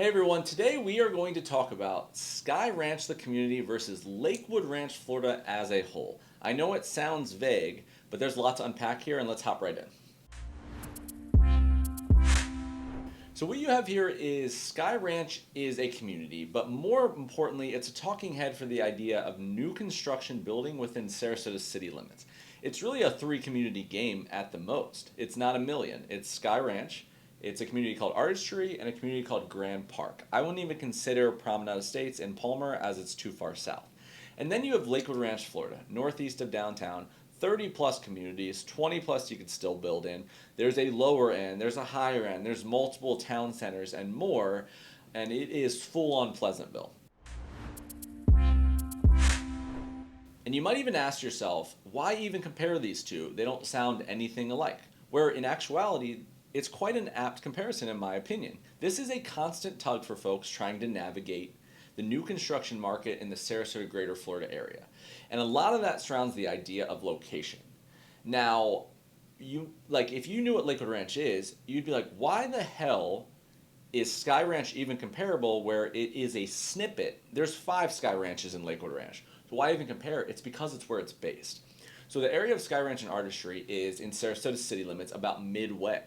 Hey everyone, today we are going to talk about Skye Ranch, the community, versus Lakewood Ranch, Florida as a whole. I know it sounds vague, but there's a lot to unpack here, and let's hop right in. So what you have here is Skye Ranch is a community, but more importantly, it's a talking head for the idea of new construction building within Sarasota city limits. It's really a three-community game at the most. It's not a million. It's Skye Ranch, it's a community called Artistry, and a community called Grand Park. I wouldn't even consider Promenade Estates in Palmer as it's too far south. And then you have Lakewood Ranch, Florida, northeast of downtown, 30 plus communities, 20 plus you could still build in. There's a lower end, there's a higher end, there's multiple town centers and more, and it is full on Pleasantville. And you might even ask yourself, why even compare these two? They don't sound anything alike. Where in actuality, it's quite an apt comparison in my opinion. This is a constant tug for folks trying to navigate the new construction market in the Sarasota greater Florida area. And a lot of that surrounds the idea of location. Now, if you knew what Lakewood Ranch is, you'd be like, why the hell is Skye Ranch even comparable where it is a snippet? There's 5 Skye Ranches in Lakewood Ranch. So why even compare? It's because it's where it's based. So the area of Skye Ranch and Artistry is in Sarasota city limits about midway.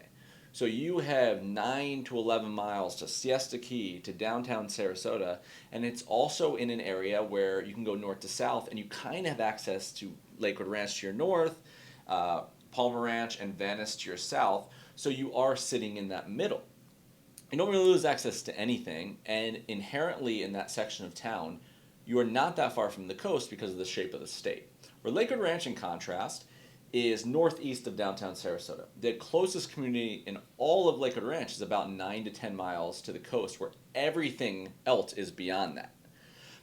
So you have 9 to 11 miles to Siesta Key to downtown Sarasota, and it's also in an area where you can go north to south, and you kind of have access to Lakewood Ranch to your north, Palmer Ranch, and Venice to your south, so you are sitting in that middle. You don't really lose access to anything, and inherently in that section of town, you are not that far from the coast because of the shape of the state. Where Lakewood Ranch, in contrast, is northeast of downtown Sarasota. The closest community in all of Lakewood Ranch is about 9 to 10 miles to the coast, where everything else is beyond that.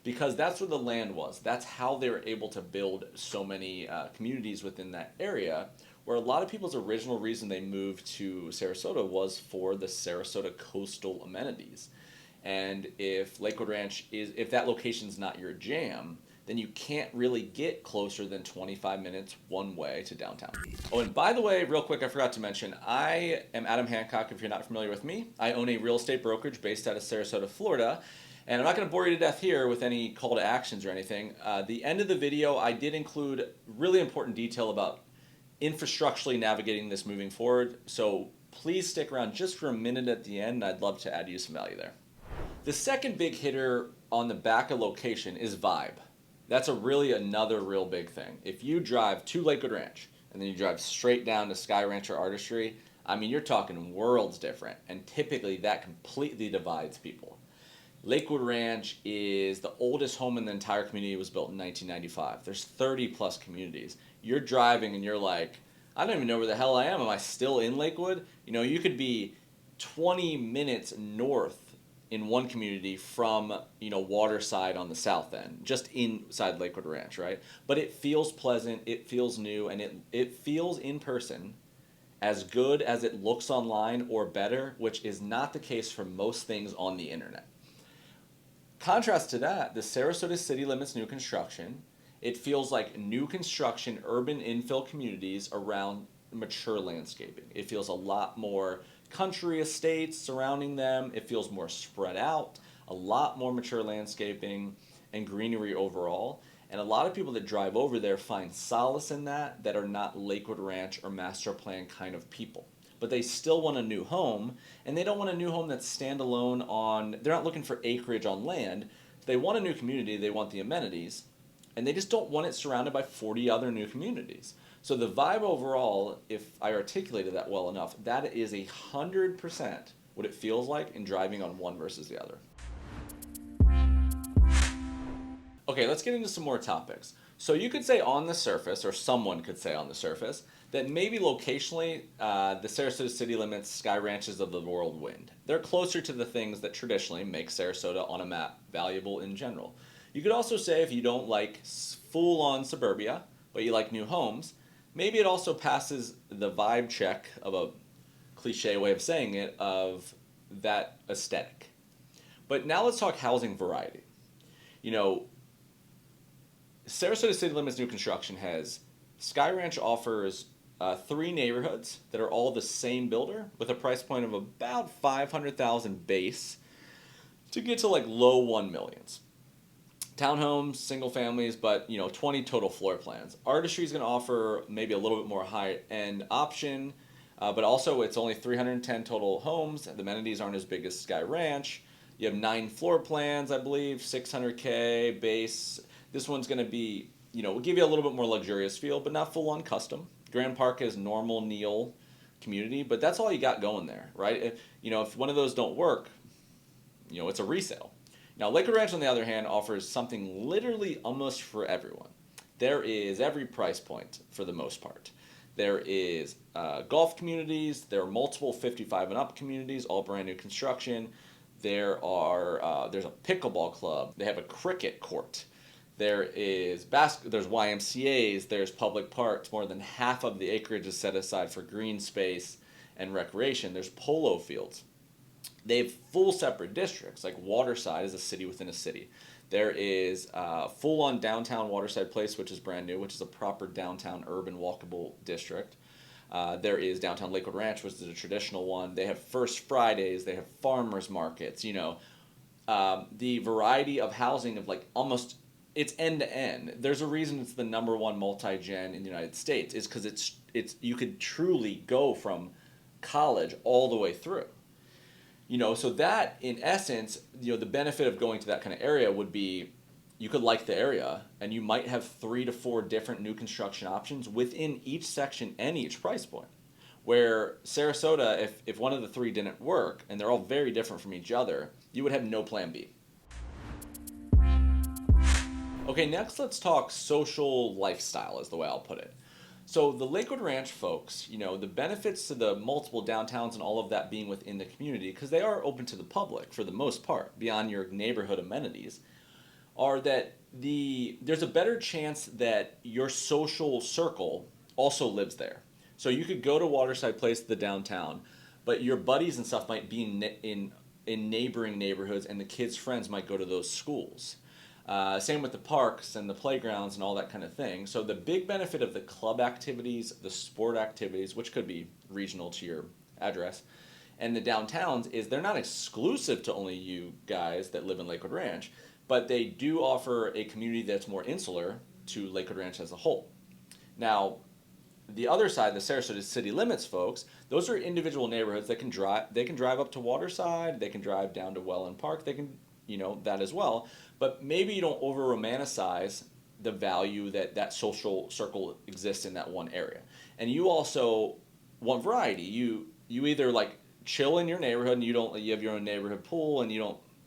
Because that's where the land was. That's how they were able to build so many communities within that area, where a lot of people's original reason they moved to Sarasota was for the Sarasota coastal amenities. And if Lakewood Ranch if that location's not your jam, then you can't really get closer than 25 minutes one way to downtown. Oh, and by the way, real quick, I forgot to mention, I am Adam Hancock, if you're not familiar with me. I own a real estate brokerage based out of Sarasota, Florida, and I'm not going to bore you to death here with any call to actions or anything. The end of the video, I did include really important detail about infrastructurally navigating this moving forward, so please stick around just for a minute at the end. I'd love to add you some value there. The second big hitter on the back of location is vibe. That's another real big thing. If you drive to Lakewood Ranch and then you drive straight down to Skye Ranch or Artistry, I mean, you're talking worlds different, and typically that completely divides people. Lakewood Ranch is the oldest home in the entire community. It was built in 1995. There's 30 plus communities. You're driving and you're like, I don't even know where the hell I am. Am I still in Lakewood? You know, you could be 20 minutes north in one community from, Waterside on the south end, just inside Lakewood Ranch, right? But it feels pleasant, it feels new, and it feels in person as good as it looks online or better, which is not the case for most things on the internet. Contrast to that, the Sarasota city limits new construction, it feels like new construction urban infill communities around mature landscaping. It feels a lot more country estates surrounding them. It feels more spread out, a lot more mature landscaping and greenery overall. And a lot of people that drive over there find solace in that are not Lakewood Ranch or master plan kind of people. But they still want a new home, and they don't want a new home that's standalone they're not looking for acreage on land. They want a new community, they want the amenities, and they just don't want it surrounded by 40 other new communities. So the vibe overall, if I articulated that well enough, that is 100% what it feels like in driving on one versus the other. Okay, let's get into some more topics. So you could say on the surface, or someone could say on the surface, that maybe locationally, the Sarasota city limits Skye Ranches of the world win. They're closer to the things that traditionally make Sarasota on a map valuable in general. You could also say if you don't like full-on suburbia, but you like new homes, maybe it also passes the vibe check of a cliche way of saying it, of that aesthetic. But now let's talk housing variety. Sarasota city limits new construction has Skye Ranch offers 3 neighborhoods that are all the same builder with a price point of about $500,000 base. to get to like low 1 millions. Townhomes, single families, but 20 total floor plans. Artistry is going to offer maybe a little bit more high end option, but also it's only 310 total homes. The amenities aren't as big as Skye Ranch. You have 9 floor plans, I believe, 600K base. This one's going to be, will give you a little bit more luxurious feel, but not full on custom. Grand Park is normal Neil community, but that's all you got going there, right? If one of those don't work, it's a resale. Now, Lakewood Ranch, on the other hand, offers something literally almost for everyone. There is every price point for the most part. There is golf communities. There are multiple 55 and up communities, all brand new construction. There's a pickleball club. They have a cricket court. There's YMCA's. There's public parks. More than half of the acreage is set aside for green space and recreation. There's polo fields. They have full separate districts, like Waterside is a city within a city. There is full-on downtown Waterside Place, which is brand new, which is a proper downtown urban walkable district. There is downtown Lakewood Ranch, which is a traditional one. They have First Fridays. They have farmers markets. The variety of housing of like almost it's end to end. There's a reason it's the number one multi-gen in the United States is because it's you could truly go from college all the way through. So that, in essence, the benefit of going to that kind of area would be you could like the area, and you might have 3 to 4 different new construction options within each section and each price point. Where Sarasota, if one of the 3 didn't work, and they're all very different from each other, you would have no plan B. Okay, next let's talk social lifestyle is the way I'll put it. So the Lakewood Ranch folks, the benefits to the multiple downtowns and all of that being within the community, because they are open to the public for the most part, beyond your neighborhood amenities, are that there's a better chance that your social circle also lives there. So you could go to Waterside Place, the downtown, but your buddies and stuff might be in neighboring neighborhoods, and the kids' friends might go to those schools. Same with the parks and the playgrounds and all that kind of thing. So the big benefit of the club activities, the sport activities, which could be regional to your address, and the downtowns is they're not exclusive to only you guys that live in Lakewood Ranch, but they do offer a community that's more insular to Lakewood Ranch as a whole. Now, the other side, the Sarasota city limits folks, those are individual neighborhoods that can drive. They can drive up to Waterside. They can drive down to Welland Park. They can, that as well. But maybe you don't over romanticize the value that social circle exists in that one area. And you also want variety. You either like chill in your neighborhood and you have your own neighborhood pool and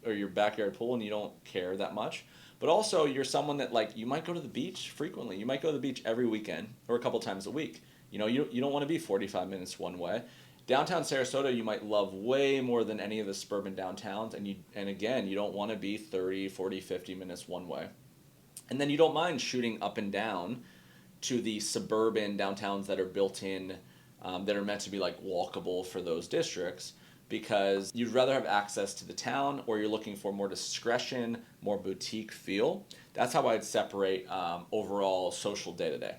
or your backyard pool and you don't care that much. But also you're someone that like you might go to the beach frequently. You might go to the beach every weekend or a couple times a week. You don't want to be 45 minutes one way. Downtown Sarasota you might love way more than any of the suburban downtowns, and again, you don't want to be 30, 40, 50 minutes one way. And then you don't mind shooting up and down to the suburban downtowns that are built in, that are meant to be like walkable for those districts, because you'd rather have access to the town or you're looking for more discretion, more boutique feel. That's how I'd separate overall social day-to-day.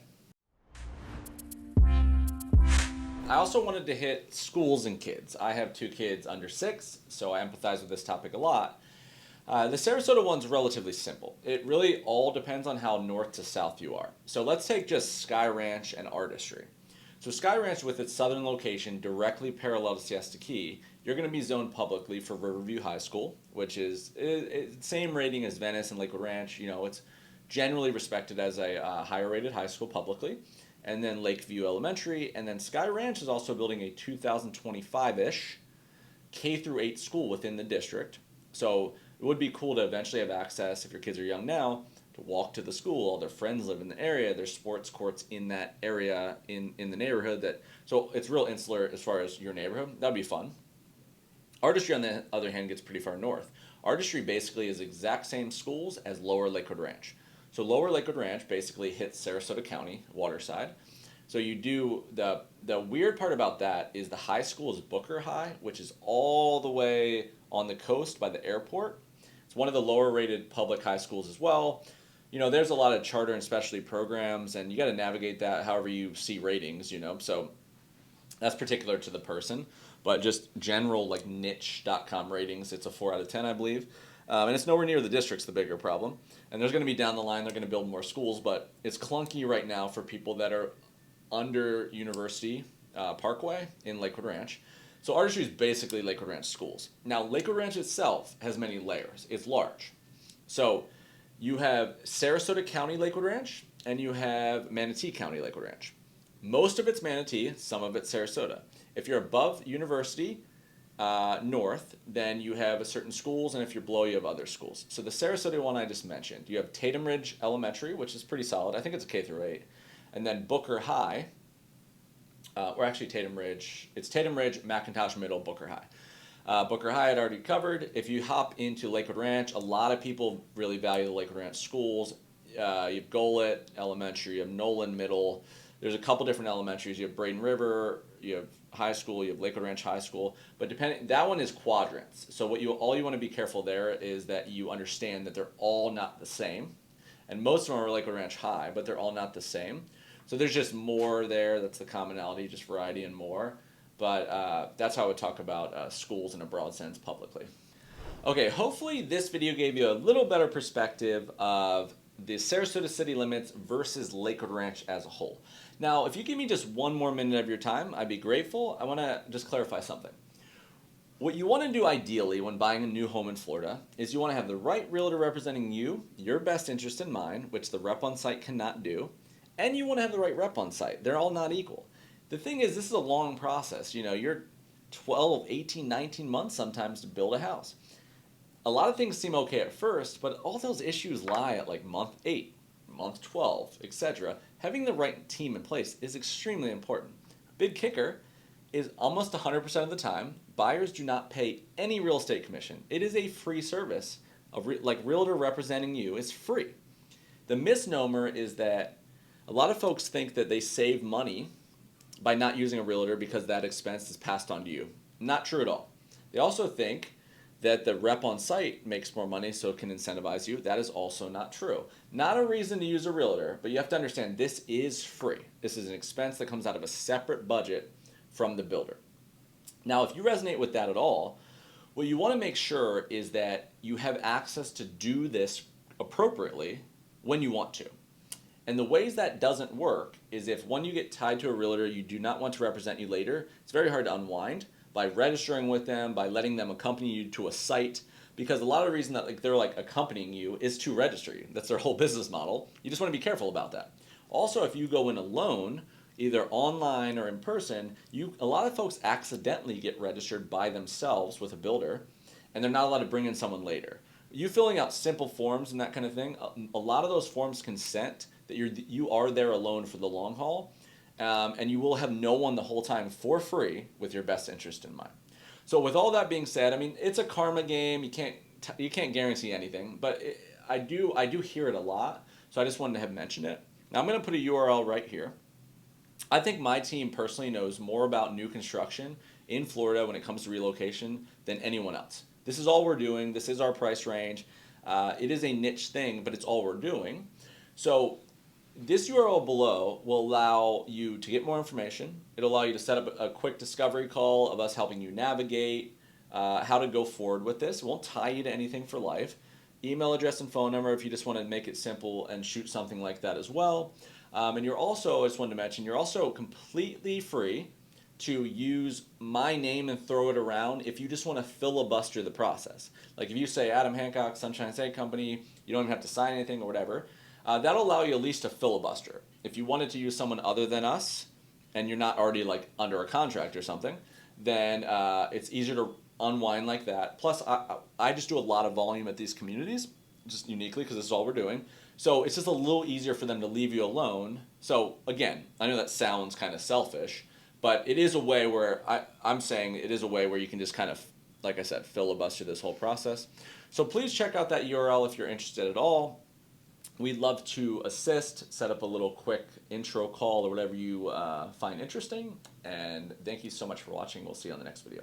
I also wanted to hit schools and kids. I have 2 kids under 6, so I empathize with this topic a lot. The Sarasota one's relatively simple. It really all depends on how north to south you are. So let's take just Skye Ranch and Artistry. So Skye Ranch, with its southern location directly parallel to Siesta Key, you're going to be zoned publicly for Riverview High School, which is same rating as Venice and Lakewood Ranch. It's generally respected as a higher rated high school publicly. And then Lakeview Elementary, and then Skye Ranch is also building a 2025-ish K-8 school within the district. So it would be cool to eventually have access, if your kids are young now, to walk to the school. All their friends live in the area. There's sports courts in that area in the neighborhood. So it's real insular as far as your neighborhood. That would be fun. Artistry, on the other hand, gets pretty far north. Artistry basically is exact same schools as Lower Lakewood Ranch. So Lower Lakewood Ranch basically hits Sarasota County, Waterside. So you do, the weird part about that is the high school is Booker High, which is all the way on the coast by the airport. It's one of the lower rated public high schools as well. There's a lot of charter and specialty programs, and you got to navigate that however you see ratings, so that's particular to the person. but just general like niche.com ratings, it's a 4 out of 10, I believe. And it's nowhere near the district's the bigger problem. And there's going to be down the line, they're going to build more schools, but it's clunky right now for people that are under University Parkway in Lakewood Ranch. So Artistry is basically Lakewood Ranch schools. Now, Lakewood Ranch itself has many layers. It's large. So you have Sarasota County Lakewood Ranch, and you have Manatee County Lakewood Ranch. Most of it's Manatee, some of it's Sarasota. If you're above University north, then you have certain schools, and if you're below, you have other schools. So the Sarasota one I just mentioned, you have Tatum Ridge Elementary, which is pretty solid. I think it's a K through 8. And then Booker High, or actually Tatum Ridge. It's Tatum Ridge, McIntosh Middle, Booker High. Booker High I'd already covered. If you hop into Lakewood Ranch, a lot of people really value the Lakewood Ranch schools. You have Golet Elementary, you have Nolan Middle. There's a couple different elementaries. You have Braden River, you have high school, you have Lakewood Ranch High School. But that one is quadrants. So all you want to be careful there is that you understand that they're all not the same. And most of them are Lakewood Ranch High, but they're all not the same. So there's just more there. That's the commonality, just variety and more. But that's how I would talk about schools in a broad sense publicly. Okay, hopefully this video gave you a little better perspective of the Sarasota city limits versus Lakewood Ranch as a whole. Now, if you give me just one more minute of your time, I'd be grateful. I want to just clarify something. What you want to do ideally when buying a new home in Florida is you want to have the right realtor representing you, your best interest in mind, which the rep on site cannot do. And you want to have the right rep on site. They're all not equal. The thing is, this is a long process. You know, you're 12, 18, 19 months sometimes to build a house. A lot of things seem okay at first, but all those issues lie at like month 8, month 12, etc. Having the right team in place is extremely important. Big kicker is almost 100% of the time, buyers do not pay any real estate commission. It is a free service. Like realtor representing you is free. The misnomer is that a lot of folks think that they save money by not using a realtor because that expense is passed on to you. Not true at all. They also think that the rep on site makes more money so it can incentivize you. That is also not true. Not a reason to use a realtor, but you have to understand this is free. This is an expense that comes out of a separate budget from the builder. Now, if you resonate with that at all, what you want to make sure is that you have access to do this appropriately when you want to. And the ways that doesn't work is if when you get tied to a realtor you do not want to represent you later, it's very hard to unwind by registering with them, by letting them accompany you to a site, because a lot of the reason that they're accompanying you is to register you. That's their whole business model. You just want to be careful about that. Also, if you go in alone, either online or in person, a lot of folks accidentally get registered by themselves with a builder, and they're not allowed to bring in someone later. You filling out simple forms and that kind of thing, a lot of those forms consent that you are there alone for the long haul, and you will have no one the whole time for free with your best interest in mind. So with all that being said, I mean, it's a karma game. You can't guarantee anything, but I do hear it a lot, so I just wanted to have mentioned it. Now I'm going to put a URL right here. I think my team personally knows more about new construction in Florida when it comes to relocation than anyone else. This is all we're doing. This is our price range. It is a niche thing, but it's all we're doing. So this URL below will allow you to get more information. It'll allow you to set up a quick discovery call of us helping you navigate how to go forward with this. It won't tie you to anything for life. Email address and phone number if you just want to make it simple and shoot something like that as well. And you're also, I just wanted to mention, you're also completely free to use my name and throw it around if you just want to filibuster the process. Like if you say Adam Hancock, Sunshine State Company, you don't even have to sign anything or whatever. That'll allow you at least to filibuster. If you wanted to use someone other than us, and you're not already under a contract or something, then it's easier to unwind like that. Plus, I just do a lot of volume at these communities, just uniquely because this is all we're doing. So it's just a little easier for them to leave you alone. So again, I know that sounds kind of selfish, but it is a way where I'm saying it is a way where you can just kind of, like I said, filibuster this whole process. So please check out that URL if you're interested at all. We'd love to assist, set up a little quick intro call or whatever you find interesting. And thank you so much for watching. We'll see you on the next video.